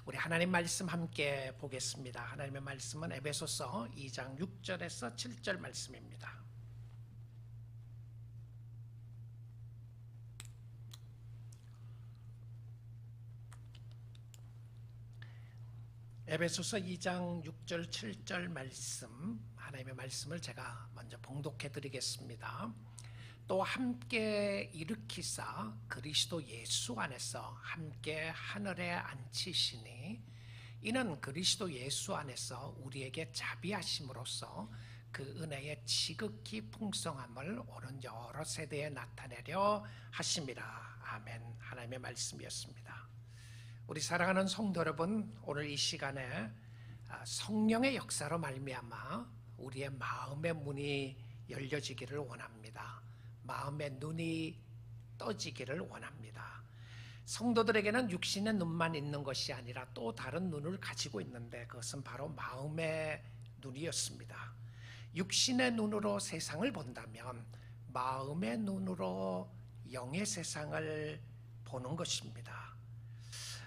우리 하나님 말씀 함께 보겠습니다. 하나님의 말씀은 에베소서 2장 6절에서 7절 말씀입니다. 에베소서 2장 6절 7절 말씀, 하나님의 말씀을 제가 먼저 봉독해 드리겠습니다. 또 함께 일으키사 그리스도 예수 안에서 함께 하늘에 앉히시니 이는 그리스도 예수 안에서 우리에게 자비하심으로써 그 은혜의 지극히 풍성함을 오는 여러 세대에 나타내려 하심이라. 아멘. 하나님의 말씀이었습니다. 우리 사랑하는 성도 여러분, 오늘 이 시간에 성령의 역사로 말미암아 우리의 마음의 문이 열려지기를 원합니다. 마음의 눈이 떠지기를 원합니다. 성도들에게는 육신의 눈만 있는 것이 아니라 또 다른 눈을 가지고 있는데 그것은 바로 마음의 눈이었습니다. 육신의 눈으로 세상을 본다면 마음의 눈으로 영의 세상을 보는 것입니다.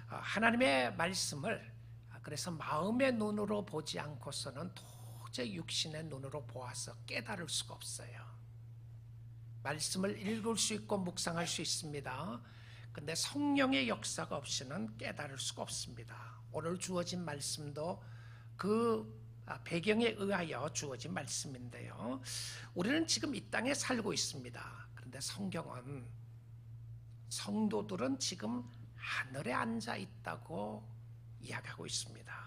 하나님의 말씀을 그래서 마음의 눈으로 보지 않고서는 도저히 육신의 눈으로 보아서 깨달을 수가 없어요. 말씀을 읽을 수 있고 묵상할 수 있습니다. 근데 성령의 역사가 없이는 깨달을 수가 없습니다. 오늘 주어진 말씀도 그 배경에 의하여 주어진 말씀인데요, 우리는 지금 이 땅에 살고 있습니다. 그런데 성경은 성도들은 지금 하늘에 앉아 있다고 이야기하고 있습니다.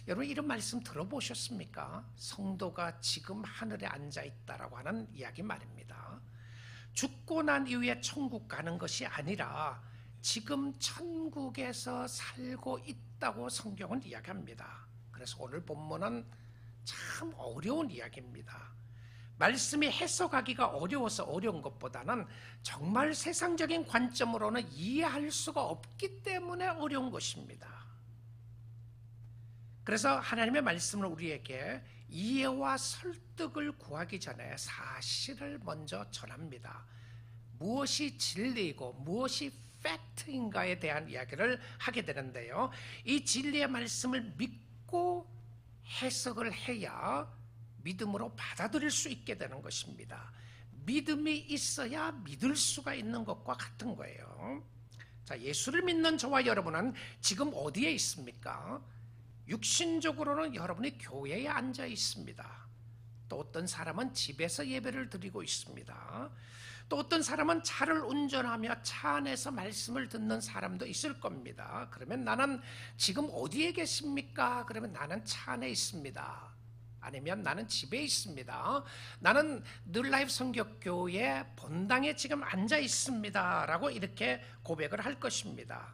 여러분, 이런 말씀 들어보셨습니까? 성도가 지금 하늘에 앉아 있다라고 하는 이야기 말입니다. 죽고 난 이후에 천국 가는 것이 아니라 지금 천국에서 살고 있다고 성경은 이야기합니다. 그래서 오늘 본문은 참 어려운 이야기입니다. 말씀이 해석하기가 어려워서 어려운 것보다는 정말 세상적인 관점으로는 이해할 수가 없기 때문에 어려운 것입니다. 그래서 하나님의 말씀을 우리에게 이해와 설득을 구하기 전에 사실을 먼저 전합니다. 무엇이 진리이고 무엇이 팩트인가에 대한 이야기를 하게 되는데요, 이 진리의 말씀을 믿고 해석을 해야 믿음으로 받아들일 수 있게 되는 것입니다. 믿음이 있어야 믿을 수가 있는 것과 같은 거예요. 자, 예수를 믿는 저와 여러분은 지금 어디에 있습니까? 육신적으로는 여러분이 교회에 앉아 있습니다. 또 어떤 사람은 집에서 예배를 드리고 있습니다. 또 어떤 사람은 차를 운전하며 차 안에서 말씀을 듣는 사람도 있을 겁니다. 그러면 나는 지금 어디에 계십니까? 그러면 나는 차 안에 있습니다. 아니면 나는 집에 있습니다. 나는 늘라이프 성격교회 본당에 지금 앉아 있습니다 라고 이렇게 고백을 할 것입니다.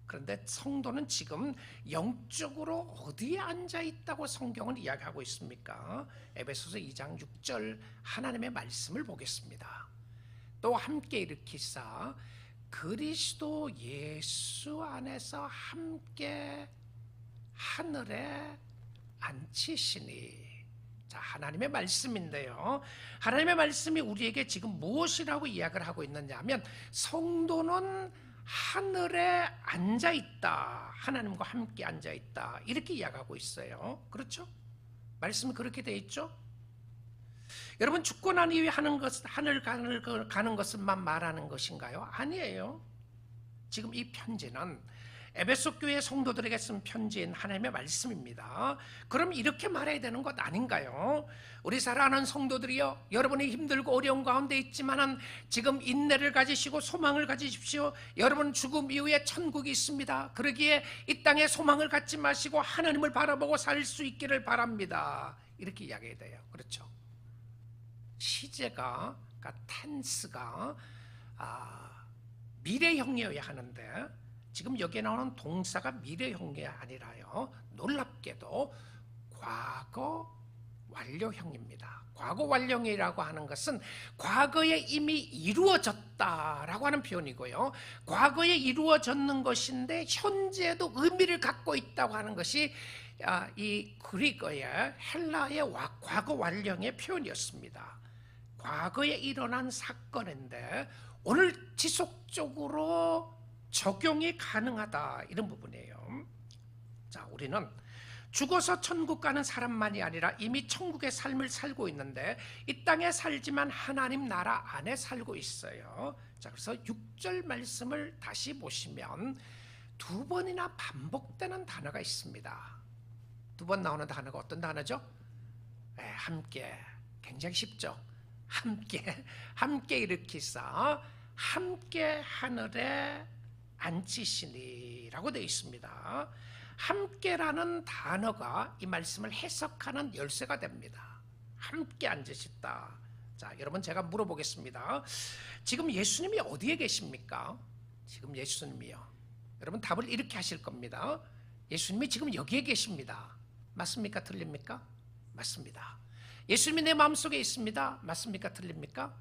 그런데 성도는 지금 영적으로 어디에 앉아 있다고 성경은 이야기하고 있습니까? 에베소서 2장 6절 하나님의 말씀을 보겠습니다. 또 함께 일으키사 그리스도 예수 안에서 함께 하늘에 앉히시니. 자, 하나님의 말씀인데요, 하나님의 말씀이 우리에게 지금 무엇이라고 이야기를 하고 있느냐 하면 성도는 하늘에 앉아 있다, 하나님과 함께 앉아 있다, 이렇게 이야기하고 있어요. 그렇죠? 말씀이 그렇게 돼 있죠? 여러분, 죽고 난 이후에 하늘 가는 것만 말하는 것인가요? 아니에요. 지금 이 편지는 에베소 교회 성도들에게 쓴 편지인 하나님의 말씀입니다. 그럼 이렇게 말해야 되는 것 아닌가요? 우리 사랑하는 성도들이여, 여러분이 힘들고 어려운 가운데 있지만은 지금 인내를 가지시고 소망을 가지십시오. 여러분, 죽음 이후에 천국이 있습니다. 그러기에 이 땅에 소망을 갖지 마시고 하나님을 바라보고 살 수 있기를 바랍니다. 이렇게 이야기해야 돼요. 그렇죠? 시제가, 그러니까 텐스가 미래형이어야 하는데 지금 여기에 나오는 동사가 미래형이 아니라요, 놀랍게도 과거 완료형입니다. 과거 완료형이라고 하는 것은 과거에 이미 이루어졌다라고 하는 표현이고요, 과거에 이루어졌는 것인데 현재에도 의미를 갖고 있다고 하는 것이 이 그리스어의 헬라의 과거 완료형의 표현이었습니다. 과거에 일어난 사건인데 오늘 지속적으로 적용이 가능하다, 이런 부분이에요. 자, 우리는 죽어서 천국 가는 사람만이 아니라 이미 천국의 삶을 살고 있는데 이 땅에 살지만 하나님 나라 안에 살고 있어요. 자, 그래서 6절 말씀을 다시 보시면 두 번이나 반복되는 단어가 있습니다. 두 번 나오는 단어가 어떤 단어죠? 함께. 굉장히 쉽죠? 함께 일으키사 함께 하늘에 앉히시니라고 되어 있습니다. 함께라는 단어가 이 말씀을 해석하는 열쇠가 됩니다. 함께 앉으셨다. 자, 여러분 제가 물어보겠습니다. 지금 예수님이 어디에 계십니까? 지금 예수님이요. 여러분 답을 이렇게 하실 겁니다. 예수님이 지금 여기에 계십니다. 맞습니까? 틀립니까? 맞습니다. 예수님이 내 마음속에 있습니다. 맞습니까? 틀립니까?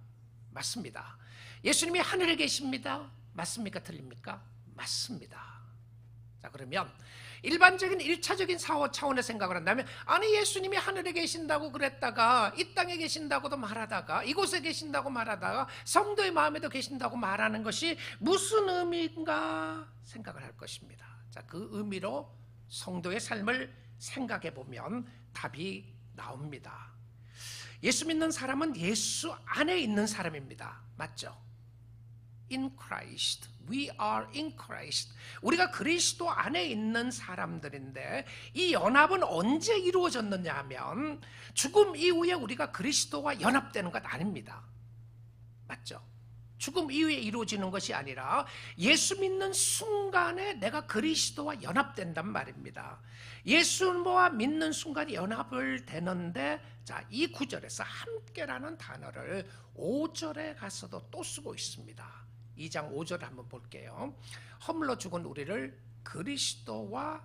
맞습니다. 예수님이 하늘에 계십니다. 맞습니까? 틀립니까? 맞습니다. 자, 그러면 일반적인 1차적인 차원의 생각을 한다면, 아니 예수님이 하늘에 계신다고 그랬다가 이 땅에 계신다고도 말하다가 이곳에 계신다고 말하다가 성도의 마음에도 계신다고 말하는 것이 무슨 의미인가 생각을 할 것입니다. 자, 그 의미로 성도의 삶을 생각해 보면 답이 나옵니다. 예수 믿는 사람은 예수 안에 있는 사람입니다. 맞죠? In Christ. We are in Christ. 우리가 그리스도 안에 있는 사람들인데 이 연합은 언제 이루어졌느냐 하면 죽음 이후에 우리가 그리스도와 연합되는 것 아닙니다. 맞죠? 죽음 이후에 이루어지는 것이 아니라 예수 믿는 순간에 내가 그리스도와 연합된단 말입니다. 예수와 믿는 순간에 연합을 되는데, 자, 이 구절에서 함께라는 단어를 5절에 가서도 또 쓰고 있습니다. 2장 5절 한번 볼게요. 허물로 죽은 우리를 그리스도와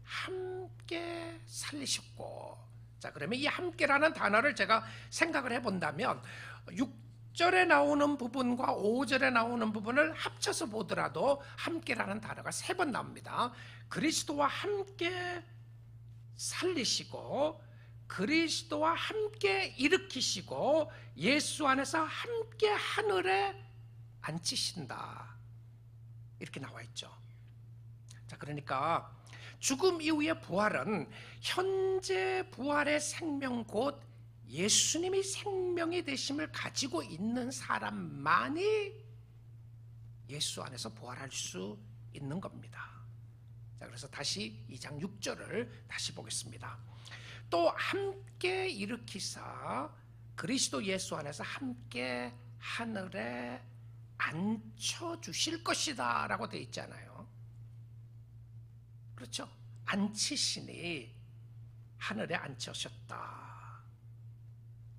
함께 살리셨고. 자, 그러면 이 함께라는 단어를 제가 생각을 해본다면 6절에 나오는 부분과 5절에 나오는 부분을 합쳐서 보더라도 함께라는 단어가 3번 나옵니다. 그리스도와 함께 살리시고, 그리스도와 함께 일으키시고, 예수 안에서 함께 하늘에 앉히신다. 이렇게 나와 있죠. 자, 그러니까 죽음 이후의 부활은 현재 부활의 생명 곧 예수님이 생명이 되심을 가지고 있는 사람만이 예수 안에서 부활할 수 있는 겁니다. 자, 그래서 다시 2장 6절을 다시 보겠습니다. 또 함께 일으키사 그리스도 예수 안에서 함께 하늘에 앉혀주실 것이다 라고 되어 있잖아요. 그렇죠? 앉히시니 하늘에 앉히셨다.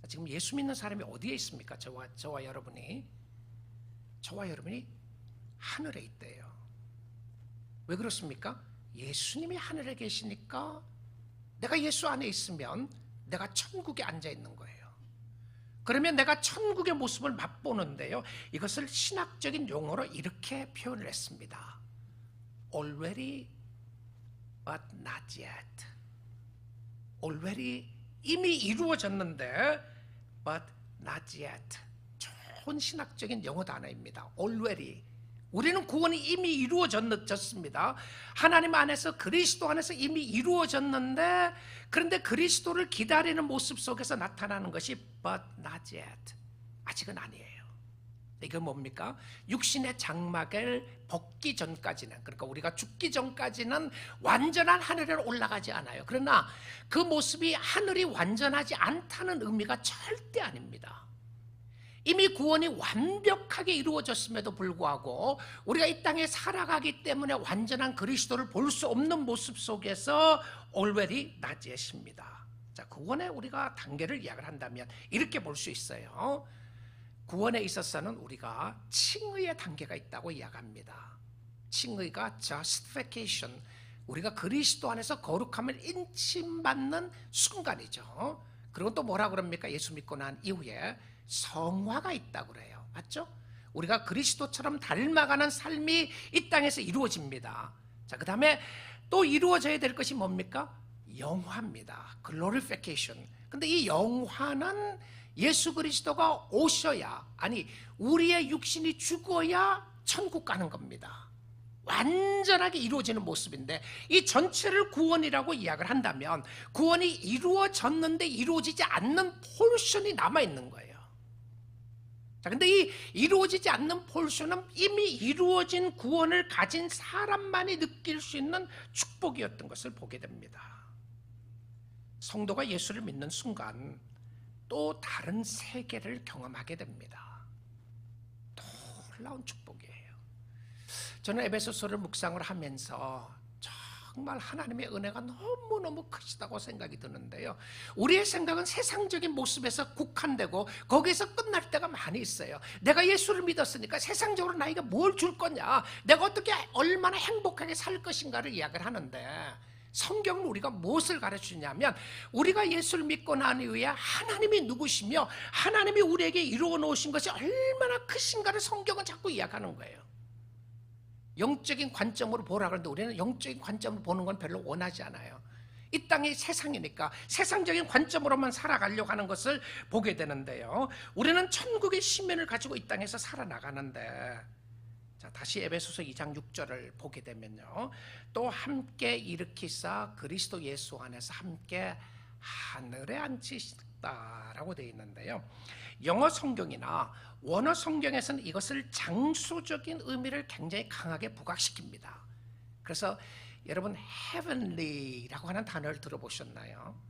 지금 예수 믿는 사람이 어디에 있습니까? 저와 여러분이 하늘에 있대요. 왜 그렇습니까? 예수님이 하늘에 계시니까 내가 예수 안에 있으면 내가 천국에 앉아 있는 거예요. 그러면 내가 천국의 모습을 맛보는데요, 이것을 신학적인 용어로 이렇게 표현을 했습니다. Already but not yet. Already 이미 이루어졌는데 but not yet. 좋은 신학적인 영어 단어입니다. Already. 우리는 구원이 이미 이루어졌습니다. 하나님 안에서, 그리스도 안에서 이미 이루어졌는데, 그런데 그리스도를 기다리는 모습 속에서 나타나는 것이 but not yet. 아직은 아니에요. 이게 뭡니까? 육신의 장막을 벗기 전까지는, 그러니까 우리가 죽기 전까지는 완전한 하늘에 올라가지 않아요. 그러나 그 모습이 하늘이 완전하지 않다는 의미가 절대 아닙니다. 이미 구원이 완벽하게 이루어졌음에도 불구하고 우리가 이 땅에 살아가기 때문에 완전한 그리스도를 볼 수 없는 모습 속에서 already not yet입니다. 자, 구원에 우리가 단계를 이야기를 한다면 이렇게 볼 수 있어요. 구원에 있어서는 우리가 칭의의 단계가 있다고 이야기합니다. 칭의가 justification, 우리가 그리스도 안에서 거룩함을 인침받는 순간이죠. 그리고 또 뭐라 그럽니까? 예수 믿고 난 이후에 성화가 있다고 그래요. 맞죠? 우리가 그리스도처럼 닮아가는 삶이 이 땅에서 이루어집니다. 자, 그 다음에 또 이루어져야 될 것이 뭡니까? 영화입니다. glorification. 근데 이 영화는 예수 그리스도가 오셔야, 아니 우리의 육신이 죽어야 천국 가는 겁니다. 완전하게 이루어지는 모습인데, 이 전체를 구원이라고 이야기를 한다면 구원이 이루어졌는데 이루어지지 않는 포션이 남아있는 거예요. 자, 근데 이 이루어지지 않는 포션은 이미 이루어진 구원을 가진 사람만이 느낄 수 있는 축복이었던 것을 보게 됩니다. 성도가 예수를 믿는 순간 또 다른 세계를 경험하게 됩니다. 놀라운 축복이에요. 저는 에베소서를 묵상을 하면서 정말 하나님의 은혜가 너무너무 크시다고 생각이 드는데요, 우리의 생각은 세상적인 모습에서 국한되고 거기에서 끝날 때가 많이 있어요. 내가 예수를 믿었으니까 세상적으로 나에게 뭘 줄 거냐, 내가 어떻게 얼마나 행복하게 살 것인가를 이야기를 하는데, 성경은 우리가 무엇을 가르치냐면, 우리가 예수를 믿고 난 이후에 하나님이 누구시며 하나님이 우리에게 이루어 놓으신 것이 얼마나 크신가를 성경은 자꾸 이야기하는 거예요. 영적인 관점으로 보라 그러는데 우리는 영적인 관점으로 보는 건 별로 원하지 않아요. 이 땅이 세상이니까 세상적인 관점으로만 살아가려고 하는 것을 보게 되는데요, 우리는 천국의 시민을 가지고 이 땅에서 살아나가는데, 자, 다시 에베소서 2장 6절을 보게 되면요, 또 함께 일으키사 그리스도 예수 안에서 함께 하늘에 앉히셨다라고 되어 있는데요, 영어 성경이나 원어 성경에서는 이것을 장소적인 의미를 굉장히 강하게 부각시킵니다. 그래서 여러분 heavenly라고 하는 단어를 들어보셨나요?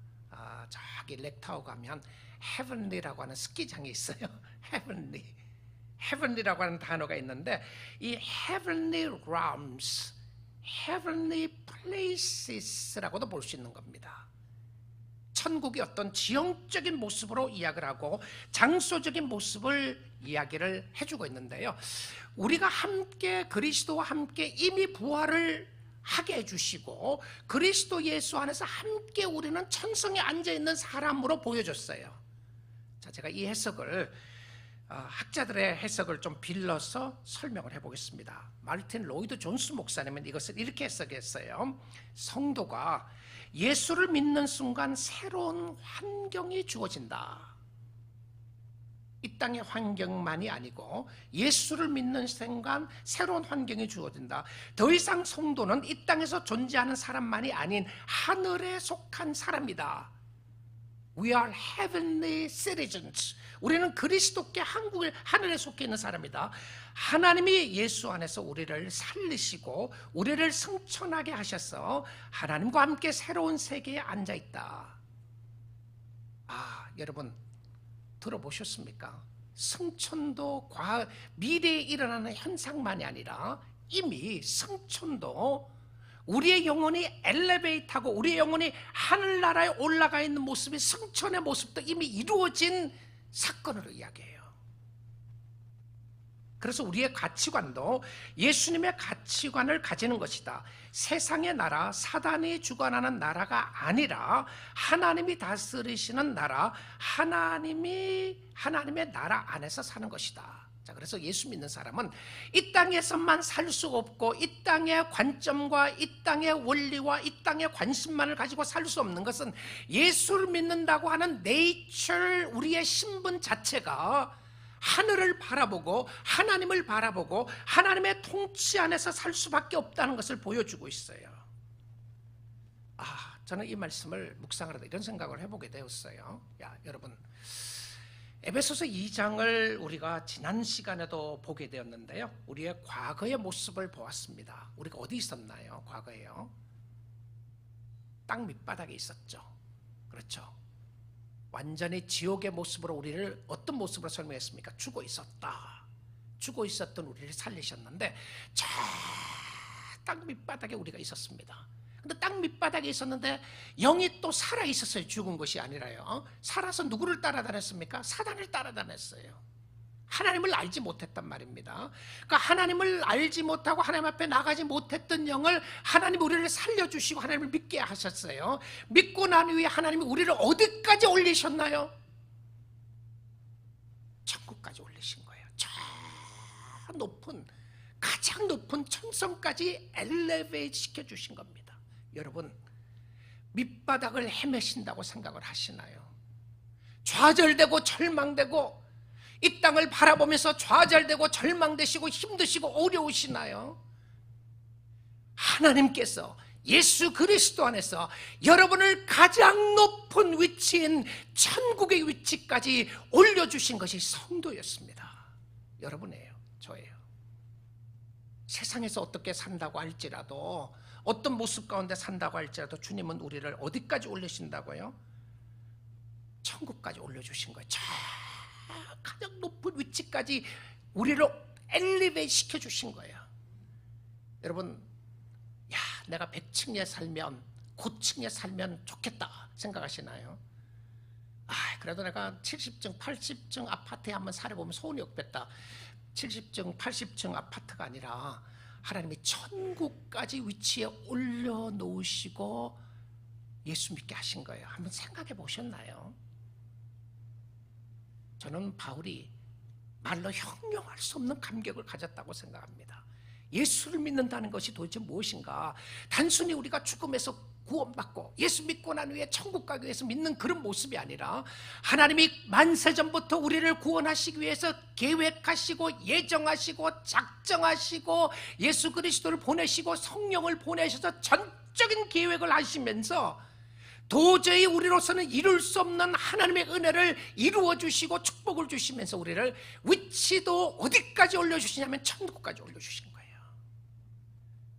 저기 렉타워 가면 heavenly라고 하는 스키장이 있어요. heavenly라고 하는 단어가 있는데, 이 heavenly realms, heavenly places라고도 볼 수 있는 겁니다. 천국이 어떤 지형적인 모습으로 이야기를 하고 장소적인 모습을 이야기를 해주고 있는데요, 우리가 함께 그리스도와 함께 이미 부활을 하게 해주시고 그리스도 예수 안에서 함께 우리는 천성에 앉아있는 사람으로 보여줬어요. 자, 제가 이 해석을 학자들의 해석을 좀 빌려서 설명을 해보겠습니다. 마르틴 로이드 존스 목사님은 이것을 이렇게 해석했어요. 성도가 예수를 믿는 순간 새로운 환경이 주어진다. 이 땅의 환경만이 아니고 예수를 믿는 순간 새로운 환경이 주어진다. 더 이상 성도는 이 땅에서 존재하는 사람만이 아닌 하늘에 속한 사람이다. We are heavenly citizens. 우리는 그리스도께 하늘에 속해 있는 사람이다. 하나님이 예수 안에서 우리를 살리시고 우리를 승천하게 하셔서 하나님과 함께 새로운 세계에 앉아있다. 여러분 들어보셨습니까? 승천도 미래에 일어나는 현상만이 아니라 이미 승천도 우리의 영혼이 엘리베이트하고 우리의 영혼이 하늘나라에 올라가 있는 모습이, 승천의 모습도 이미 이루어진 사건으로 이야기해요. 그래서 우리의 가치관도 예수님의 가치관을 가지는 것이다. 세상의 나라, 사단이 주관하는 나라가 아니라 하나님이 다스리시는 나라, 하나님의 나라 안에서 사는 것이다. 자, 그래서 예수 믿는 사람은 이 땅에서만 살 수 없고 이 땅의 관점과 이 땅의 원리와 이 땅의 관심만을 가지고 살 수 없는 것은 예수를 믿는다고 하는 네이처, 우리의 신분 자체가 하늘을 바라보고 하나님을 바라보고 하나님의 통치 안에서 살 수밖에 없다는 것을 보여주고 있어요. 저는 이 말씀을 묵상하다 이런 생각을 해보게 되었어요. 여러분, 에베소서 2장을 우리가 지난 시간에도 보게 되었는데요, 우리의 과거의 모습을 보았습니다. 우리가 어디 있었나요? 과거에요, 땅 밑바닥에 있었죠. 그렇죠. 완전히 지옥의 모습으로 우리를 어떤 모습으로 설명했습니까? 죽어 있었다. 죽어 있었던 우리를 살리셨는데 저 땅 밑바닥에 우리가 있었습니다. 근데 땅 밑바닥에 있었는데 영이 또 살아 있었어요. 죽은 것이 아니라요. 살아서 누구를 따라다녔습니까? 사단을 따라다녔어요. 하나님을 알지 못했단 말입니다. 그러니까 하나님을 알지 못하고 하나님 앞에 나가지 못했던 영을 하나님이 우리를 살려주시고 하나님을 믿게 하셨어요. 믿고 난 후에 하나님이 우리를 어디까지 올리셨나요? 천국까지 올리신 거예요. 저 높은, 가장 높은 천성까지 엘리베이트 시켜주신 겁니다. 여러분, 밑바닥을 헤매신다고 생각을 하시나요? 좌절되고 절망되고 이 땅을 바라보면서 좌절되고 절망되시고 힘드시고 어려우시나요? 하나님께서 예수 그리스도 안에서 여러분을 가장 높은 위치인 천국의 위치까지 올려주신 것이 성도였습니다. 여러분이에요. 저예요. 세상에서 어떻게 산다고 할지라도, 어떤 모습 가운데 산다고 할지라도 주님은 우리를 어디까지 올리신다고요? 천국까지 올려주신 거예요. 저 가장 높은 위치까지 우리를 엘리베이트 시켜주신 거예요. 여러분, 야, 내가 100층에 살면, 고층에 살면 좋겠다 생각하시나요? 그래도 내가 70층, 80층 아파트에 한번 살아보면 소원이 없겠다. 70층, 80층 아파트가 아니라 하나님이 천국까지 위치에 올려놓으시고 예수 믿게 하신 거예요. 한번 생각해 보셨나요? 저는 바울이 말로 형용할 수 없는 감격을 가졌다고 생각합니다. 예수를 믿는다는 것이 도대체 무엇인가? 단순히 우리가 죽음에서 구원받고 예수 믿고 난 후에 천국 가기 위해서 믿는 그런 모습이 아니라, 하나님이 만세전부터 우리를 구원하시기 위해서 계획하시고 예정하시고 작정하시고 예수 그리스도를 보내시고 성령을 보내셔서 전적인 계획을 하시면서 도저히 우리로서는 이룰 수 없는 하나님의 은혜를 이루어 주시고 축복을 주시면서 우리를 위치도 어디까지 올려주시냐면 천국까지 올려주신 거예요.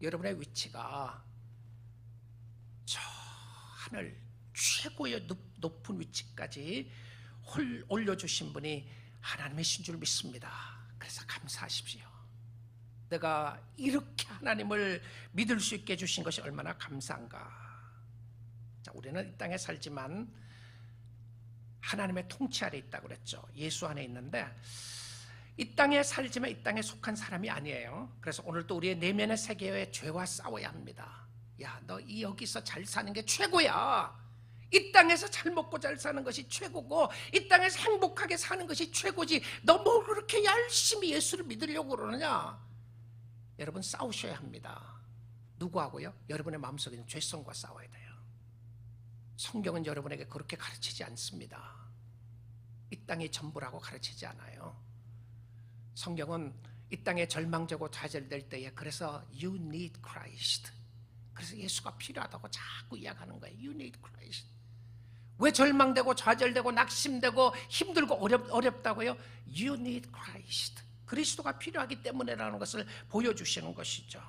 여러분의 위치가 저 하늘 최고의 높은 위치까지 올려주신 분이 하나님이신 줄 믿습니다. 그래서 감사하십시오. 내가 이렇게 하나님을 믿을 수 있게 해주신 것이 얼마나 감사한가. 자, 우리는 이 땅에 살지만 하나님의 통치 아래 있다고 그랬죠. 예수 안에 있는데 이 땅에 살지만 이 땅에 속한 사람이 아니에요. 그래서 오늘도 우리의 내면의 세계의 죄와 싸워야 합니다. 야, 너 여기서 잘 사는 게 최고야. 이 땅에서 잘 먹고 잘 사는 것이 최고고 이 땅에서 행복하게 사는 것이 최고지. 너 뭐 그렇게 열심히 예수를 믿으려고 그러느냐? 여러분, 싸우셔야 합니다. 누구하고요? 여러분의 마음속에 있는 죄성과 싸워야 돼요. 성경은 여러분에게 그렇게 가르치지 않습니다. 이 땅이 전부라고 가르치지 않아요. 성경은 이 땅에 절망되고 좌절될 때에 그래서 You need Christ, 그래서 예수가 필요하다고 자꾸 이야기하는 거예요. You need Christ. 왜 절망되고 좌절되고 낙심되고 힘들고 어렵다고요? You need Christ. 그리스도가 필요하기 때문에라는 것을 보여주시는 것이죠.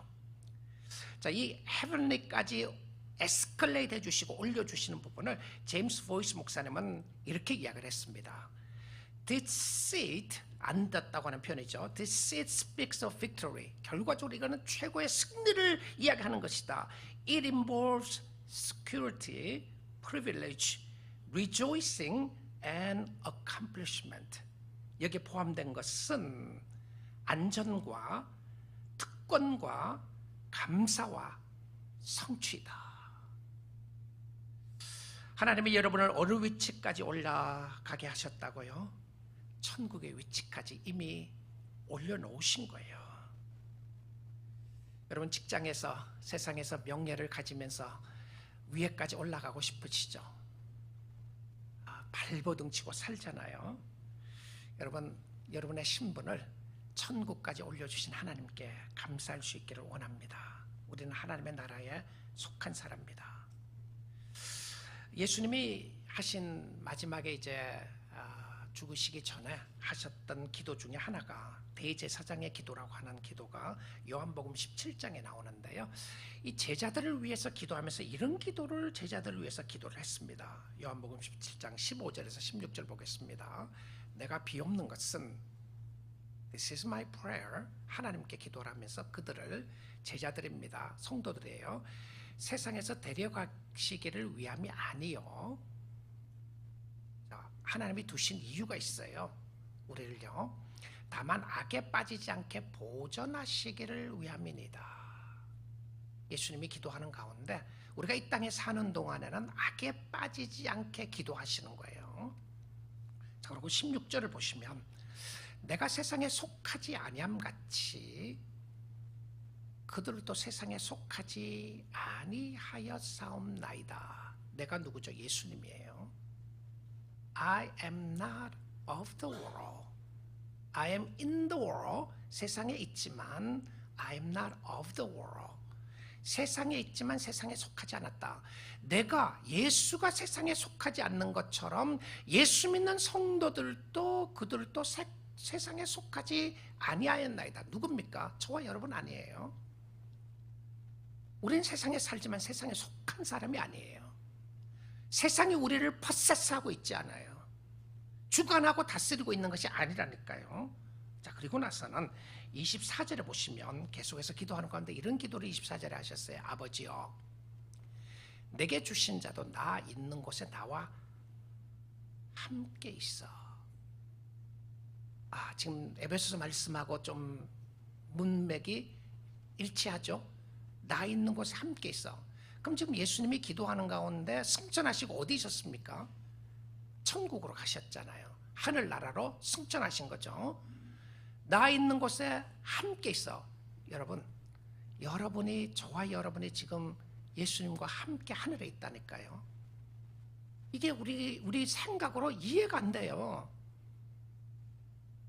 자, 이 heavenly까지 에스컬레이트 해주시고 올려주시는 부분을 제임스 보이스 목사님은 이렇게 이야기를 했습니다. This seat, 앉았다고 하는 표현이죠. This seat speaks of victory. 결과적으로 이거는 최고의 승리를 이야기하는 것이다. It involves security, privilege, rejoicing and accomplishment. 여기에 포함된 것은 안전과 특권과 감사와 성취이다. 하나님이 여러분을 어느 위치까지 올라가게 하셨다고요? 천국의 위치까지 이미 올려놓으신 거예요. 여러분, 직장에서 세상에서 명예를 가지면서 위에까지 올라가고 싶으시죠? 발버둥 치고 살잖아요. 여러분, 여러분의 신분을 천국까지 올려주신 하나님께 감사할 수 있기를 원합니다. 우리는 하나님의 나라에 속한 사람입니다. 예수님이 하신 마지막에 이제 죽으시기 전에 하셨던 기도 중에 하나가 대제사장의 기도라고 하는 기도가 요한복음 17장에 나오는데요. 이 제자들을 위해서 기도하면서 이런 기도를 제자들을 위해서 기도를 했습니다. 요한복음 17장 15절에서 16절 보겠습니다. 내가 비옵는 것은 This is my prayer. 하나님께 기도를 하면서 그들을, 제자들입니다. 성도들이에요. 세상에서 데려가시기를 위함이 아니요. 하나님이 두신 이유가 있어요. 우리를요. 다만 악에 빠지지 않게 보존하시기를 위함이니다. 예수님이 기도하는 가운데 우리가 이 땅에 사는 동안에는 악에 빠지지 않게 기도하시는 거예요. 자, 그리고 16절을 보시면 내가 세상에 속하지 아니함같이 그들도 세상에 속하지 아니하였사옵나이다. 내가 누구죠? 예수님이에요. I am not of the world. I am in the world. 세상에 있지만 I am not of the world. 세상에 있지만 세상에 속하지 않았다. 내가 예수가 세상에 속하지 않는 것처럼 예수 믿는 성도들도 그들도 세상에 속하지 아니하였나이다. 누굽니까? 저와 여러분 아니에요. 우린 세상에 살지만 세상에 속한 사람이 아니에요. 세상이 우리를 퍼세스하고 있지 않아요. 주관하고 다스리고 있는 것이 아니라니까요. 자, 그리고 나서는 24절에 보시면 계속해서 기도하는 가운데 이런 기도를 24절에 하셨어요. 아버지여, 내게 주신 자도 나 있는 곳에 나와 함께 있어. 지금 에베소서 말씀하고 좀 문맥이 일치하죠. 나 있는 곳에 함께 있어. 그럼 지금 예수님이 기도하는 가운데 승천하시고 어디 있었습니까? 천국으로 가셨잖아요. 하늘나라로 승천하신 거죠. 나 있는 곳에 함께 있어. 여러분이 저와 여러분이 지금 예수님과 함께 하늘에 있다니까요. 이게 우리 생각으로 이해가 안 돼요.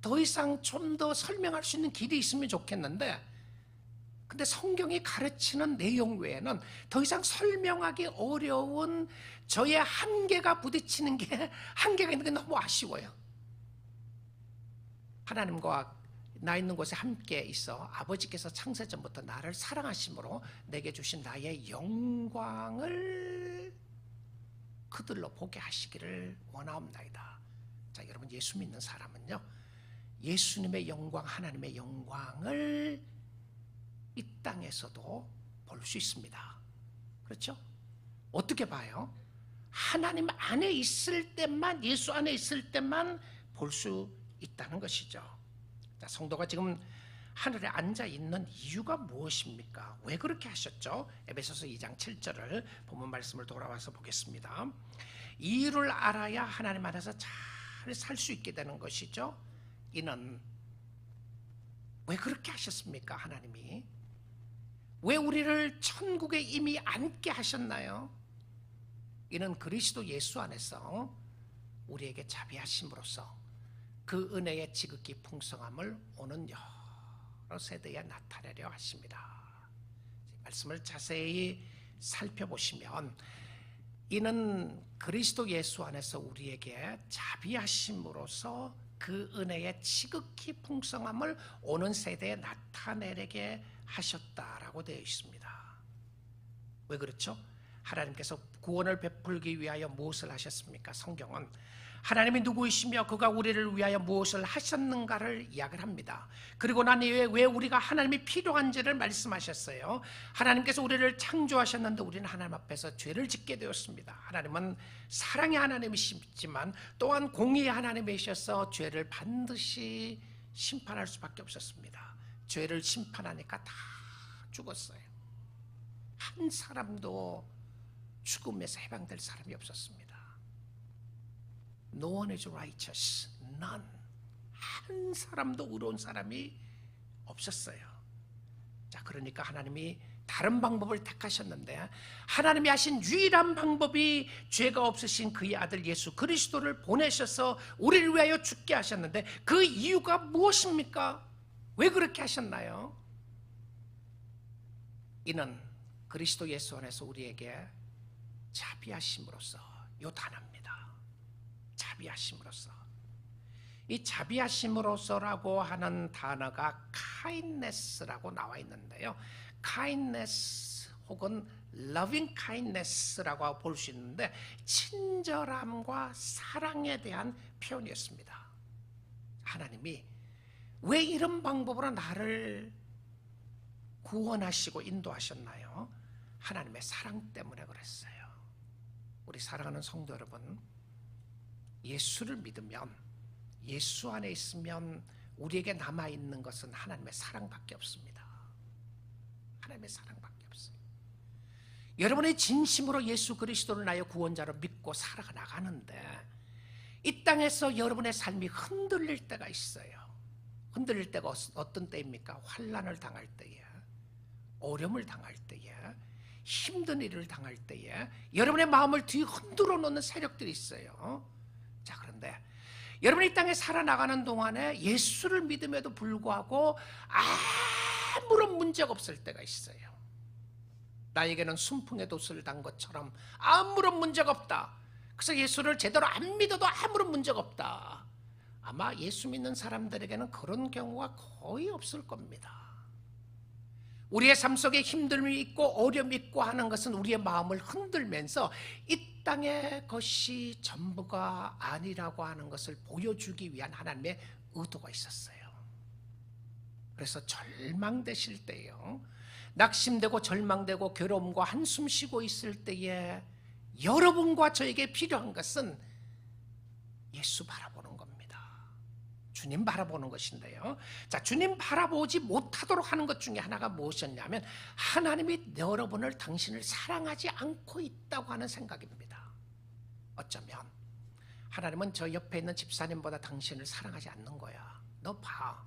더 이상 좀 더 설명할 수 있는 길이 있으면 좋겠는데, 근데 성경이 가르치는 내용 외에는 더 이상 설명하기 어려운 저의 한계가 부딪히는 게, 한계가 있는 게 너무 아쉬워요. 하나님과 나 있는 곳에 함께 있어 아버지께서 창세전부터 나를 사랑하심으로 내게 주신 나의 영광을 그들로 보게 하시기를 원하옵나이다. 자, 여러분, 예수 믿는 사람은요, 예수님의 영광, 하나님의 영광을 이 땅에서도 볼 수 있습니다. 그렇죠? 어떻게 봐요? 하나님 안에 있을 때만, 예수 안에 있을 때만 볼 수 있다는 것이죠. 자, 성도가 지금 하늘에 앉아 있는 이유가 무엇입니까? 왜 그렇게 하셨죠? 에베소서 2장 7절을 본문 말씀을 돌아와서 보겠습니다. 이유를 알아야 하나님 안에서 잘 살 수 있게 되는 것이죠. 이는 왜 그렇게 하셨습니까? 하나님이 왜 우리를 천국에 이미 앉게 하셨나요? 이는 그리스도 예수 안에서 우리에게 자비하심으로써 그 은혜의 지극히 풍성함을 오는 여러 세대에 나타내려 하십니다. 말씀을 자세히 살펴보시면, 이는 그리스도 예수 안에서 우리에게 자비하심으로써 그 은혜의 지극히 풍성함을 오는 세대에 나타내게 하셨다라고 되어 있습니다. 왜 그렇죠? 하나님께서 구원을 베풀기 위하여 무엇을 하셨습니까? 성경은 하나님이 누구이시며 그가 우리를 위하여 무엇을 하셨는가를 이야기를 합니다. 그리고 난 이후에 왜 우리가 하나님이 필요한지를 말씀하셨어요. 하나님께서 우리를 창조하셨는데 우리는 하나님 앞에서 죄를 짓게 되었습니다. 하나님은 사랑의 하나님이시지만 또한 공의의 하나님이셔서 죄를 반드시 심판할 수밖에 없었습니다. 죄를 심판하니까 다 죽었어요. 한 사람도 죽음에서 해방될 사람이 없었습니다. No one is righteous, none. 한 사람도 의로운 사람이 없었어요. 자, 그러니까 하나님이 다른 방법을 택하셨는데, 하나님이 하신 유일한 방법이 죄가 없으신 그의 아들 예수 그리스도를 보내셔서 우리를 위하여 죽게 하셨는데, 그 이유가 무엇입니까? 왜 그렇게 하셨나요? 이는 그리스도 예수 안에서 우리에게 자비하심으로써, 요 단어입니다. 자비하심으로써. 이 자비하심으로써라고 하는 단어가 kindness라고 나와 있는데요. kindness 혹은 loving kindness라고 볼 수 있는데, 친절함과 사랑에 대한 표현이었습니다. 하나님이 왜 이런 방법으로 나를 구원하시고 인도하셨나요? 하나님의 사랑 때문에 그랬어요. 우리 사랑하는 성도 여러분, 예수를 믿으면, 예수 안에 있으면 우리에게 남아있는 것은 하나님의 사랑밖에 없습니다. 하나님의 사랑밖에 없어요. 여러분의 진심으로 예수 그리스도를 나의 구원자로 믿고 살아나가는데, 이 땅에서 여러분의 삶이 흔들릴 때가 있어요. 흔들릴 때가 어떤 때입니까? 환난을 당할 때에, 어려움을 당할 때에, 힘든 일을 당할 때에 여러분의 마음을 뒤흔들어 놓는 세력들이 있어요. 자, 그런데 여러분이 이 땅에 살아나가는 동안에 예수를 믿음에도 불구하고 아무런 문제가 없을 때가 있어요. 나에게는 순풍의 돛을 단 것처럼 아무런 문제가 없다. 그래서 예수를 제대로 안 믿어도 아무런 문제가 없다. 아마 예수 믿는 사람들에게는 그런 경우가 거의 없을 겁니다. 우리의 삶 속에 힘듦이 있고 어려움이 있고 하는 것은 우리의 마음을 흔들면서 이 땅의 것이 전부가 아니라고 하는 것을 보여주기 위한 하나님의 의도가 있었어요. 그래서 절망되실 때요, 낙심되고 절망되고 괴로움과 한숨 쉬고 있을 때에 여러분과 저에게 필요한 것은 예수 바라보는 겁니다. 주님 바라보는 것인데요, 자, 주님 바라보지 못하도록 하는 것 중에 하나가 무엇이었냐면 하나님이 여러분을, 당신을 사랑하지 않고 있다고 하는 생각입니다. 어쩌면 하나님은 저 옆에 있는 집사님보다 당신을 사랑하지 않는 거야. 너 봐.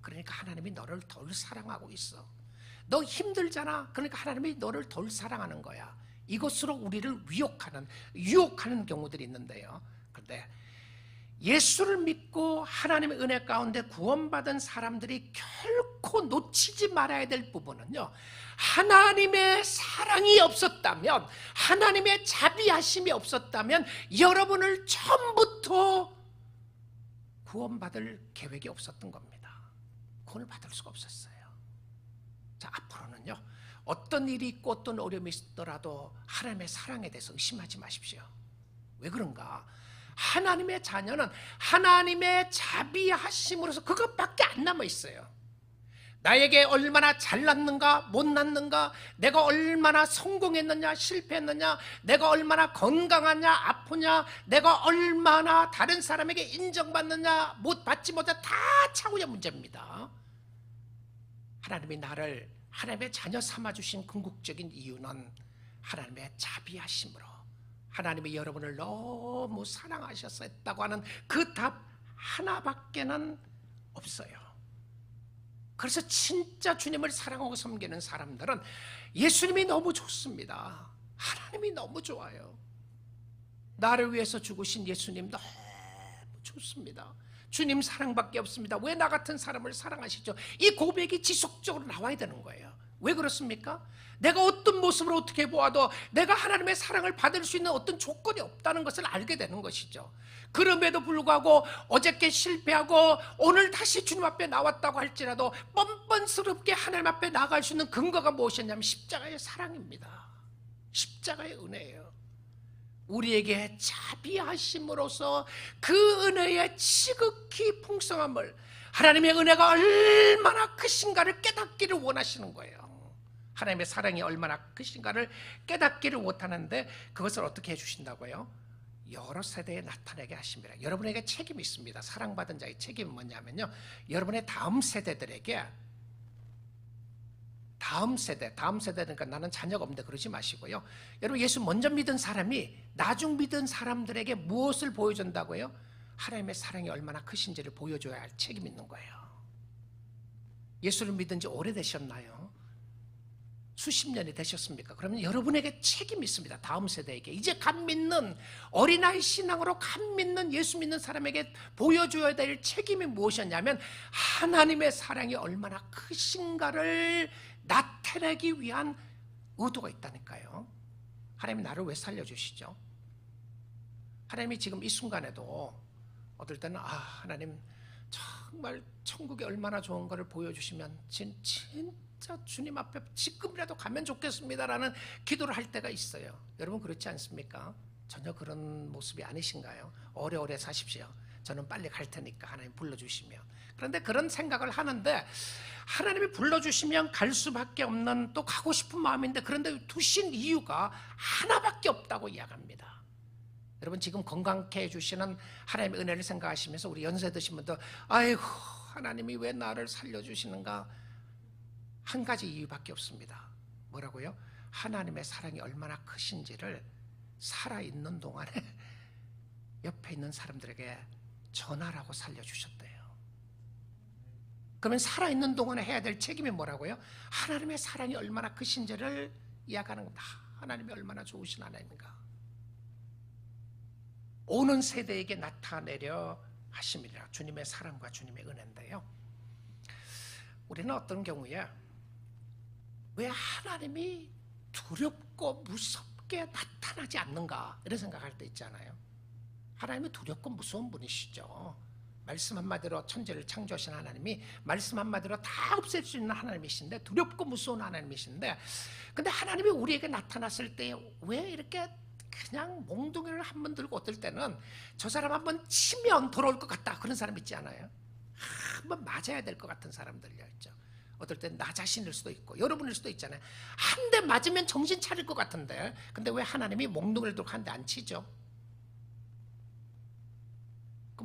그러니까 하나님이 너를 덜 사랑하고 있어. 너 힘들잖아. 그러니까 하나님이 너를 덜 사랑하는 거야. 이것으로 우리를 유혹하는 경우들이 있는데요, 그런데 예수를 믿고 하나님의 은혜 가운데 구원받은 사람들이 결코 놓치지 말아야 될 부분은요, 하나님의 사랑이 없었다면, 하나님의 자비하심이 없었다면 여러분을 처음부터 구원받을 계획이 없었던 겁니다. 구원을 받을 수가 없었어요. 자, 앞으로는요, 어떤 일이 있고 어떤 어려움이 있더라도 하나님의 사랑에 대해서 의심하지 마십시오. 왜 그런가? 하나님의 자녀는 하나님의 자비하심으로서 그것밖에 안 남아 있어요. 나에게 얼마나 잘났는가 못났는가, 내가 얼마나 성공했느냐 실패했느냐, 내가 얼마나 건강하냐 아프냐, 내가 얼마나 다른 사람에게 인정받느냐 못 받지 못해, 다 차후의 문제입니다. 하나님이 나를 하나님의 자녀 삼아주신 궁극적인 이유는 하나님의 자비하심으로, 하나님이 여러분을 너무 사랑하셔서 했다고 하는 그 답 하나밖에는 없어요. 그래서 진짜 주님을 사랑하고 섬기는 사람들은 예수님이 너무 좋습니다. 하나님이 너무 좋아요. 나를 위해서 죽으신 예수님 너무 좋습니다. 주님 사랑밖에 없습니다. 왜 나 같은 사람을 사랑하시죠? 이 고백이 지속적으로 나와야 되는 거예요. 왜 그렇습니까? 내가 어떤 모습으로 어떻게 보아도 내가 하나님의 사랑을 받을 수 있는 어떤 조건이 없다는 것을 알게 되는 것이죠. 그럼에도 불구하고 어저께 실패하고 오늘 다시 주님 앞에 나왔다고 할지라도 뻔뻔스럽게 하나님 앞에 나갈 수 있는 근거가 무엇이냐면 십자가의 사랑입니다. 십자가의 은혜예요. 우리에게 자비하심으로써 그 은혜의 지극히 풍성함을, 하나님의 은혜가 얼마나 크신가를 깨닫기를 원하시는 거예요. 하나님의 사랑이 얼마나 크신가를 깨닫기를 못하는데 그것을 어떻게 해주신다고요? 여러 세대에 나타나게 하십니다. 여러분에게 책임이 있습니다. 사랑받은 자의 책임은 뭐냐면요, 여러분의 다음 세대들에게, 다음 세대니까 나는 자녀가 없는데 그러지 마시고요, 여러분 예수 먼저 믿은 사람이 나중 믿은 사람들에게 무엇을 보여준다고요? 하나님의 사랑이 얼마나 크신지를 보여줘야 할 책임이 있는 거예요. 예수를 믿은 지 오래되셨나요? 수십 년이 되셨습니까? 그러면 여러분에게 책임이 있습니다. 다음 세대에게, 이제 갓 믿는 어린아이 신앙으로 갓 믿는 예수 믿는 사람에게 보여줘야 될 책임이 무엇이었냐면 하나님의 사랑이 얼마나 크신가를 나타내기 위한 의도가 있다니까요. 하나님이 나를 왜 살려주시죠? 하나님이 지금 이 순간에도 어떨 때는 하나님 정말 천국이 얼마나 좋은 것을 보여주시면 진짜 주님 앞에 지금이라도 가면 좋겠습니다라는 기도를 할 때가 있어요. 여러분 그렇지 않습니까? 전혀 그런 모습이 아니신가요? 오래오래 사십시오. 저는 빨리 갈 테니까 하나님 불러주시면. 그런데 그런 생각을 하는데 하나님이 불러주시면 갈 수밖에 없는, 또 가고 싶은 마음인데, 그런데 두신 이유가 하나밖에 없다고 이야기합니다. 여러분 지금 건강케 해주시는 하나님의 은혜를 생각하시면서 우리 연세 드신 분도 아이고 하나님이 왜 나를 살려주시는가, 한 가지 이유밖에 없습니다. 뭐라고요? 하나님의 사랑이 얼마나 크신지를 살아있는 동안에 옆에 있는 사람들에게 전하라고 살려주셨대요. 그러면 살아있는 동안에 해야 될 책임이 뭐라고요? 하나님의 사랑이 얼마나 크신지를 이야기하는 겁니다. 하나님이 얼마나 좋으신 하나님인가, 오는 세대에게 나타내려 하심이라. 주님의 사랑과 주님의 은혜인데요, 우리는 어떤 경우에 왜 하나님이 두렵고 무섭게 나타나지 않는가 이런 생각할 때 있잖아요. 하나님은 두렵고 무서운 분이시죠. 말씀 한마디로 천지를 창조하신 하나님이 말씀 한마디로 다 없앨 수 있는 하나님이신데, 두렵고 무서운 하나님이신데, 근데 하나님이 우리에게 나타났을 때 왜 이렇게 그냥 몽둥이를 한번 들고, 어떨 때는 저 사람 한번 치면 돌아올 것 같다 그런 사람 있지 않아요? 한번 맞아야 될 것 같은 사람들이 있죠. 어떨 땐 나 자신일 수도 있고 여러분일 수도 있잖아요. 한 대 맞으면 정신 차릴 것 같은데, 근데 왜 하나님이 몽둥이를 들고 한 대 안 치죠? 그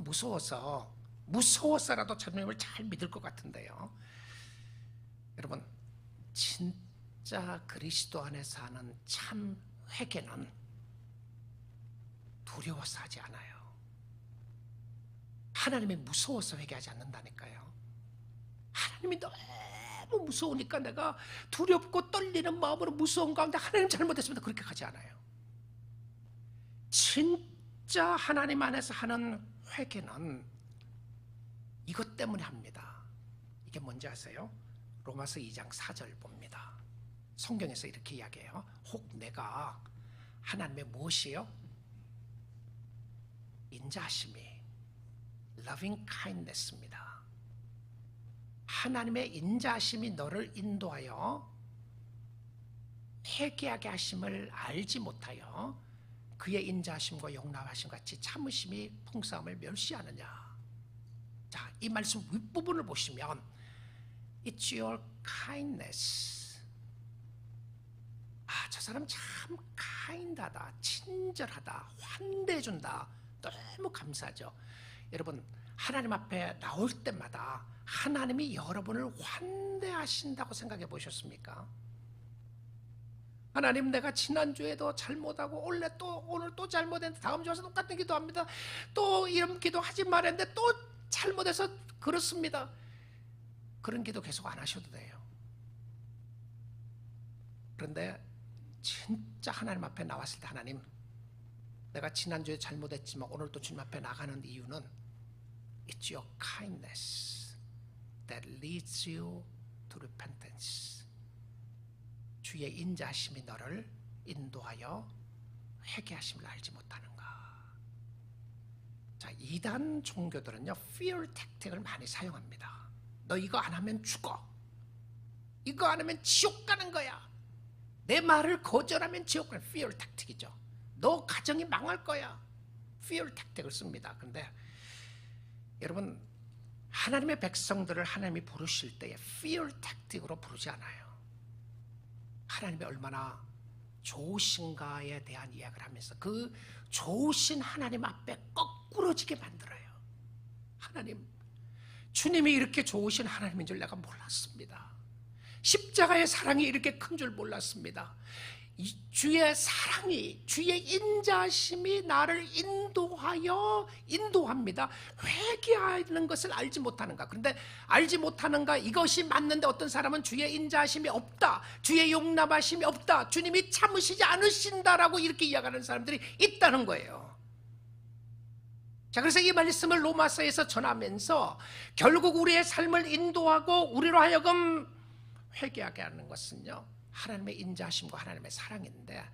무서워서라도 주님을 잘 믿을 것 같은데요. 여러분, 진짜 그리스도 안에 사는 참 회개는 두려워서 하지 않아요. 하나님이 무서워서 회개하지 않는다니까요. 하나님이 너무 무서우니까 내가 두렵고 떨리는 마음으로 무서운 가운데 하나님 잘못했습니다 그렇게 하지 않아요. 진짜 하나님 안에서 하는 회개는 이것 때문에 합니다. 이게 뭔지 아세요? 로마서 2장 4절 봅니다. 성경에서 이렇게 이야기해요. 혹 내가 하나님의 무엇이요? 인자하심이, loving kindness입니다. 하나님의 인자하심이 너를 인도하여 회개하게 하심을 알지 못하여 그의 인자하심과 용납하심 같이 참으심이 풍성함을 멸시하느냐. 자, 이 말씀 윗부분을 보시면 It's your kindness. 저 사람 참 kind하다, 친절하다, 환대해준다, 너무 감사하죠. 여러분, 하나님 앞에 나올 때마다 하나님이 여러분을 환대하신다고 생각해 보셨습니까? 하나님, 내가 지난주에도 잘못하고 오늘 또 잘못했는데 다음 주에서 똑같은 기도합니다. 또 이런 기도 하지 말았는데 또 잘못해서 그렇습니다. 그런 기도 계속 안 하셔도 돼요. 그런데 진짜 하나님 앞에 나왔을 때, 하나님, 내가 지난주에 잘못했지만 오늘 또 주님 앞에 나가는 이유는 It's your kindness that leads you to repentance. 주의 인자하심이 너를 인도하여 회개하심을 알지 못하는가. 자, 이단 종교들은요 fear tactic을 많이 사용합니다. 너 이거 안 하면 죽어, 이거 안 하면 지옥 가는 거야, 내 말을 거절하면 지옥 가는, fear tactic이죠. 너 가정이 망할 거야, fear tactic을 씁니다. 근데 여러분, 하나님의 백성들을 하나님이 부르실 때에 fear tactic으로 부르지 않아요. 하나님이 얼마나 좋으신가에 대한 이야기를 하면서 그 좋으신 하나님 앞에 거꾸러지게 만들어요. 하나님, 주님이 이렇게 좋으신 하나님인 줄 내가 몰랐습니다. 십자가의 사랑이 이렇게 큰 줄 몰랐습니다. 주의 사랑이, 주의 인자심이 나를 인도합니다. 회개하는 것을 알지 못하는가. 그런데 알지 못하는가, 이것이 맞는데 어떤 사람은 주의 인자심이 없다, 주의 용납하심이 없다, 주님이 참으시지 않으신다라고 이렇게 이야기하는 사람들이 있다는 거예요. 자, 그래서 이 말씀을 로마서에서 전하면서 결국 우리의 삶을 인도하고 우리로 하여금 회개하게 하는 것은요, 하나님의 인자하심과 하나님의 사랑인데,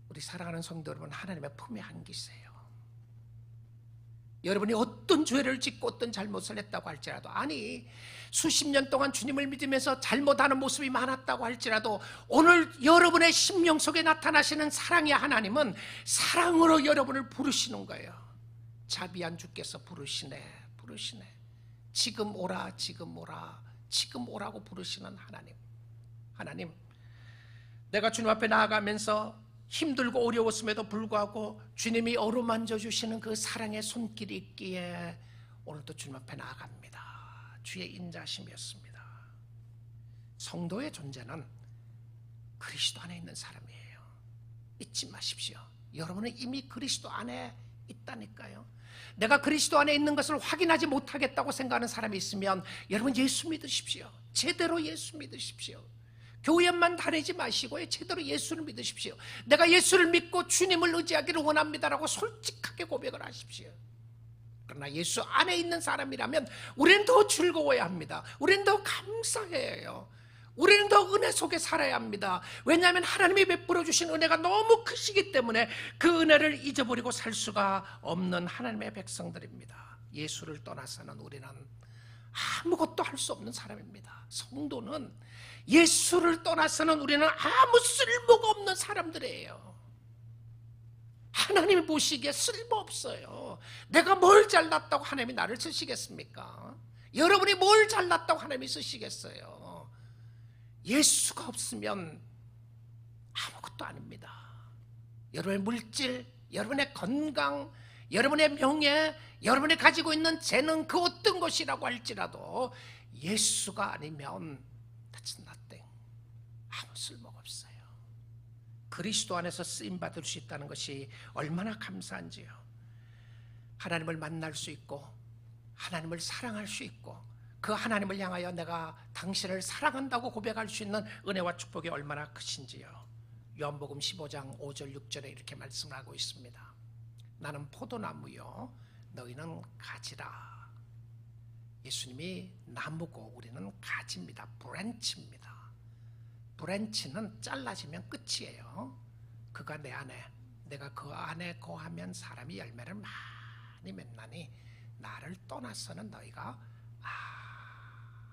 우리 사랑하는 성도 여러분, 하나님의 품에 안기세요. 여러분이 어떤 죄를 짓고 어떤 잘못을 했다고 할지라도, 아니 수십 년 동안 주님을 믿으면서 잘못하는 모습이 많았다고 할지라도, 오늘 여러분의 심령 속에 나타나시는 사랑의 하나님은 사랑으로 여러분을 부르시는 거예요. 자비한 주께서 부르시네. 지금 오라, 지금 오라고 부르시는 하나님, 내가 주님 앞에 나아가면서 힘들고 어려웠음에도 불구하고 주님이 어루만져 주시는 그 사랑의 손길이 있기에 오늘도 주님 앞에 나아갑니다. 주의 인자심이었습니다. 성도의 존재는 그리스도 안에 있는 사람이에요. 잊지 마십시오. 여러분은 이미 그리스도 안에 있다니까요. 내가 그리스도 안에 있는 것을 확인하지 못하겠다고 생각하는 사람이 있으면 여러분 예수 믿으십시오. 제대로 예수 믿으십시오. 교회만 다니지 마시고 제대로 예수를 믿으십시오. 내가 예수를 믿고 주님을 의지하기를 원합니다라고 솔직하게 고백을 하십시오. 그러나 예수 안에 있는 사람이라면 우리는 더 즐거워야 합니다. 우리는 더 감사해야 해요. 우리는 더 은혜 속에 살아야 합니다. 왜냐하면 하나님이 베풀어 주신 은혜가 너무 크시기 때문에 그 은혜를 잊어버리고 살 수가 없는 하나님의 백성들입니다. 예수를 떠나서는 우리는 아무것도 할 수 없는 사람입니다. 성도는 예수를 떠나서는 우리는 아무 쓸모가 없는 사람들이에요. 하나님이 보시기에 쓸모없어요. 내가 뭘 잘났다고 하나님이 나를 쓰시겠습니까? 여러분이 뭘 잘났다고 하나님이 쓰시겠어요? 예수가 없으면 아무것도 아닙니다. 여러분의 물질, 여러분의 건강, 여러분의 명예, 여러분이 가지고 있는 재능, 그 어떤 것이라고 할지라도 예수가 아니면 that's nothing. 아무 쓸모가 없어요. 그리스도 안에서 쓰임받을 수 있다는 것이 얼마나 감사한지요. 하나님을 만날 수 있고 하나님을 사랑할 수 있고 그 하나님을 향하여 내가 당신을 사랑한다고 고백할 수 있는 은혜와 축복이 얼마나 크신지요. 요한복음 15장 5절 6절에 이렇게 말씀을 하고 있습니다. 나는 포도나무요 너희는 가지라. 예수님이 나무고 우리는 가지입니다. 브랜치입니다. 브랜치는 잘라지면 끝이에요. 그가 내 안에, 내가 그 안에 거하면 사람이 열매를 많이 맺나니 나를 떠나서는 너희가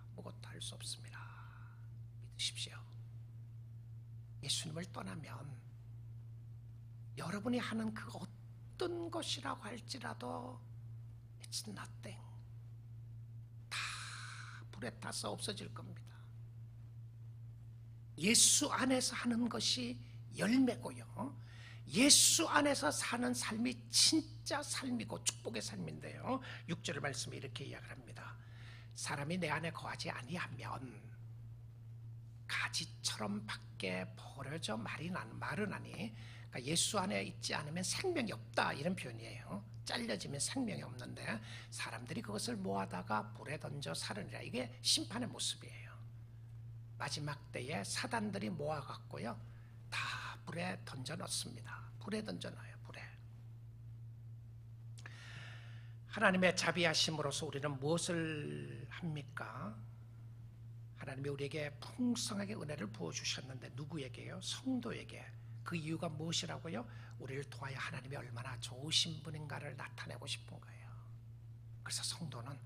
아무것도 할 수 없습니다. 믿으십시오. 예수님을 떠나면 여러분이 하는 그 어떤 것이라고 할지라도 it's nothing. 다 불에 타서 없어질 겁니다. 예수 안에서 하는 것이 열매고요, 예수 안에서 사는 삶이 진짜 삶이고 축복의 삶인데요, 6절의 말씀에 이렇게 이야기를 합니다. 사람이 내 안에 거하지 아니하면 가지처럼 밖에 버려져 마르나니, 그러니까 예수 안에 있지 않으면 생명이 없다, 이런 표현이에요. 잘려지면 생명이 없는데 사람들이 그것을 모아다가 불에 던져 사르니라. 이게 심판의 모습이에요. 마지막 때에 사단들이 모아갖고요 다 불에 던져 넣습니다. 불에 던져 넣어요. 불에. 하나님의 자비하심으로서 우리는 무엇을 합니까? 하나님이 우리에게 풍성하게 은혜를 부어주셨는데 누구에게요? 성도에게. 그 이유가 무엇이라고요? 우리를 통하여 하나님이 얼마나 좋으신 분인가를 나타내고 싶은 거예요. 그래서 성도는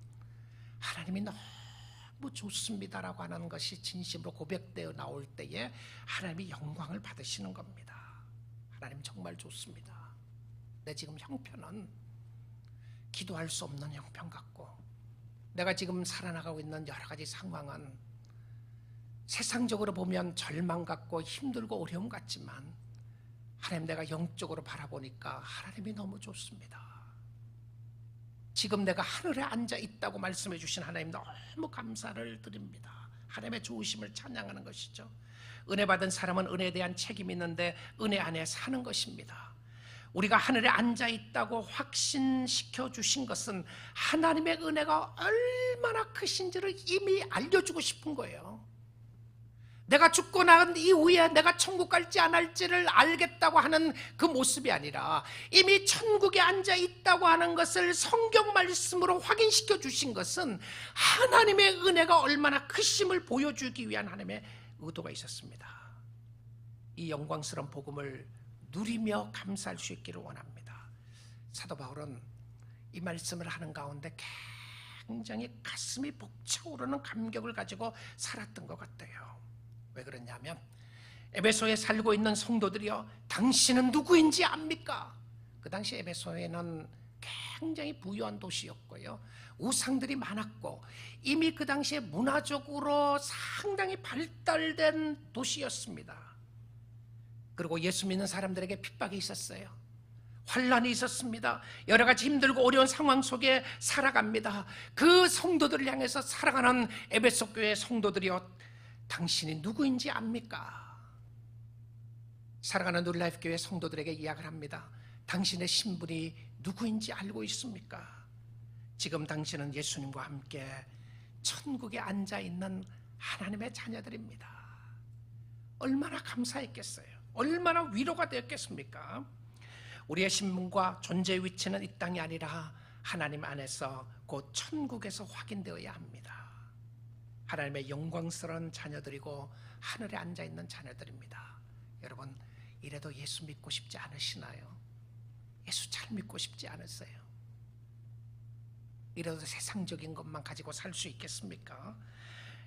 하나님이 너무 좋습니다라고 하는 것이 진심으로 고백되어 나올 때에 하나님이 영광을 받으시는 겁니다. 하나님 정말 좋습니다. 내 지금 형편은 기도할 수 없는 형편 같고, 내가 지금 살아나가고 있는 여러 가지 상황은 세상적으로 보면 절망 같고 힘들고 어려움 같지만 하나님, 내가 영적으로 바라보니까 하나님이 너무 좋습니다. 지금 내가 하늘에 앉아 있다고 말씀해 주신 하나님 너무 감사를 드립니다. 하나님의 좋으심을 찬양하는 것이죠. 은혜 받은 사람은 은혜에 대한 책임이 있는데 은혜 안에 사는 것입니다. 우리가 하늘에 앉아 있다고 확신시켜 주신 것은 하나님의 은혜가 얼마나 크신지를 이미 알려주고 싶은 거예요. 내가 죽고 난 이후에 내가 천국 갈지 안 할지를 알겠다고 하는 그 모습이 아니라 이미 천국에 앉아 있다고 하는 것을 성경 말씀으로 확인시켜 주신 것은 하나님의 은혜가 얼마나 크심을 보여주기 위한 하나님의 의도가 있었습니다. 이 영광스러운 복음을 누리며 감사할 수 있기를 원합니다. 사도 바울은 이 말씀을 하는 가운데 굉장히 가슴이 벅차오르는 감격을 가지고 살았던 것 같아요. 왜 그러냐면 에베소에 살고 있는 성도들이요, 당신은 누구인지 압니까? 그 당시 에베소에는 굉장히 부유한 도시였고요, 우상들이 많았고 이미 그 당시에 문화적으로 상당히 발달된 도시였습니다. 그리고 예수 믿는 사람들에게 핍박이 있었어요. 환란이 있었습니다. 여러 가지 힘들고 어려운 상황 속에 살아갑니다. 그 성도들을 향해서 살아가는 에베소 교회 성도들이요, 당신이 누구인지 압니까? 살아가는 놀라이프 교회 성도들에게 이야기를 합니다. 당신의 신분이 누구인지 알고 있습니까? 지금 당신은 예수님과 함께 천국에 앉아있는 하나님의 자녀들입니다. 얼마나 감사했겠어요? 얼마나 위로가 되었겠습니까? 우리의 신분과 존재 위치는 이 땅이 아니라 하나님 안에서 곧 천국에서 확인되어야 합니다. 하나님의 영광스러운 자녀들이고 하늘에 앉아있는 자녀들입니다. 여러분, 이래도 예수 믿고 싶지 않으시나요? 예수 잘 믿고 싶지 않으세요? 이래도 세상적인 것만 가지고 살 수 있겠습니까?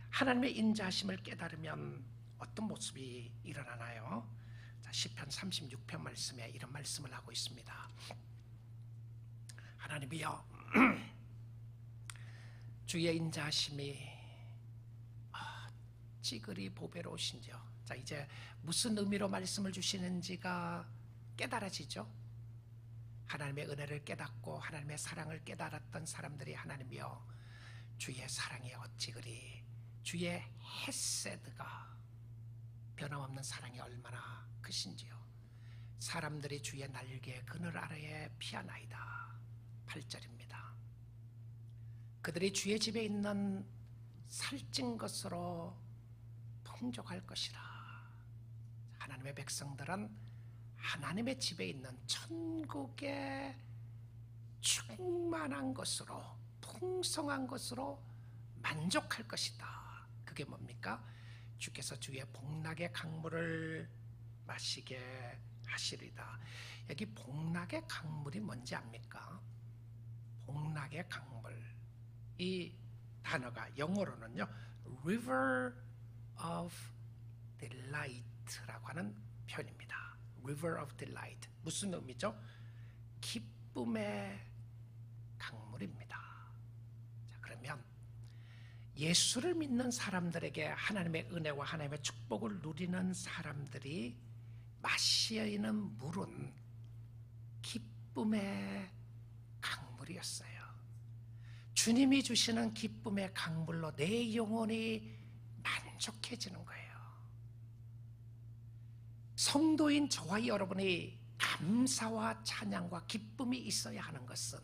하나님의 인자하심을 깨달으면 어떤 모습이 일어나나요? 자, 시편 36편 말씀에 이런 말씀을 하고 있습니다. 하나님이여, 주의 인자하심이 찌그리 보배로우신지요. 자, 이제 무슨 의미로 말씀을 주시는지가 깨달아지죠. 하나님의 은혜를 깨닫고 하나님의 사랑을 깨달았던 사람들이 하나님이여, 주의 사랑이 어찌 그리, 주의 헤세드가, 변함없는 사랑이 얼마나 크신지요. 사람들이 주의 날개 그늘 아래에 피하나이다. 8절입니다. 그들이 주의 집에 있는 살찐 것으로 풍족할 것이라. 하나님의 백성들은 하나님의 집에 있는 천국의 충만한 것으로, 풍성한 것으로 만족할 것이다. 그게 뭡니까? 주께서 주의 복락의 강물을 마시게 하시리다. 여기 복락의 강물이 뭔지 압니까? 복락의 강물, 이 단어가 영어로는요 River of Delight라고 하는 표현입니다. River of Delight, 무슨 의미죠? 기쁨의 강물입니다. 자, 그러면 예수를 믿는 사람들에게 하나님의 은혜와 하나님의 축복을 누리는 사람들이 마시는 물은 기쁨의 강물이었어요. 주님이 주시는 기쁨의 강물로 내 영혼이 만족해지는 거예요. 성도인 저와 여러분이 감사와 찬양과 기쁨이 있어야 하는 것은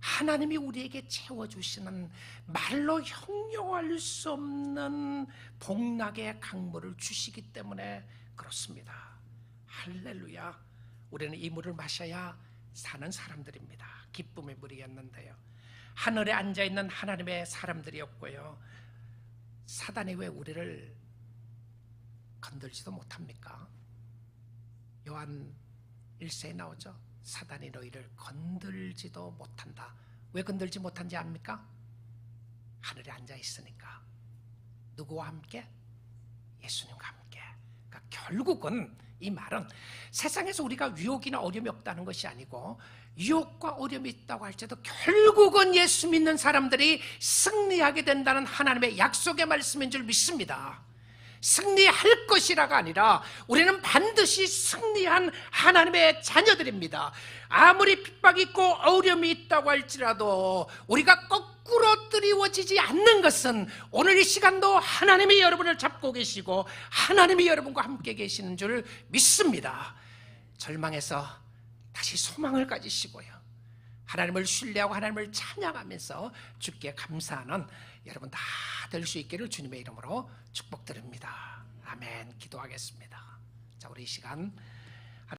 하나님이 우리에게 채워주시는 말로 형용할 수 없는 복락의 강물을 주시기 때문에 그렇습니다. 할렐루야. 우리는 이 물을 마셔야 사는 사람들입니다. 기쁨의 물이었는데요, 하늘에 앉아있는 하나님의 사람들이었고요, 사단이 왜 우리를 건들지도 못합니까? 요한 1세에 나오죠. 사단이 너희를 건들지도 못한다. 왜 건들지 못한지 압니까? 하늘에 앉아있으니까. 누구와 함께? 예수님과 함께. 그러니까 결국은 이 말은 세상에서 우리가 유혹이나 어려움이 없다는 것이 아니고, 유혹과 어려움이 있다고 할지라도 결국은 예수 믿는 사람들이 승리하게 된다는 하나님의 약속의 말씀인 줄 믿습니다. 승리할 것이라가 아니라 우리는 반드시 승리한 하나님의 자녀들입니다. 아무리 핍박이 있고 어려움이 있다고 할지라도 우리가 거꾸로 드리워지지 않는 것은 오늘 이 시간도 하나님이 여러분을 잡고 계시고 하나님이 여러분과 함께 계시는 줄 믿습니다. 절망해서 다시 소망을 가지시고요, 하나님을 신뢰하고 하나님을 찬양하면서 주께 감사하는 여러분 다 될 수 있기를 주님의 이름으로 축복드립니다. 아멘. 기도하겠습니다. 자, 우리 이 시간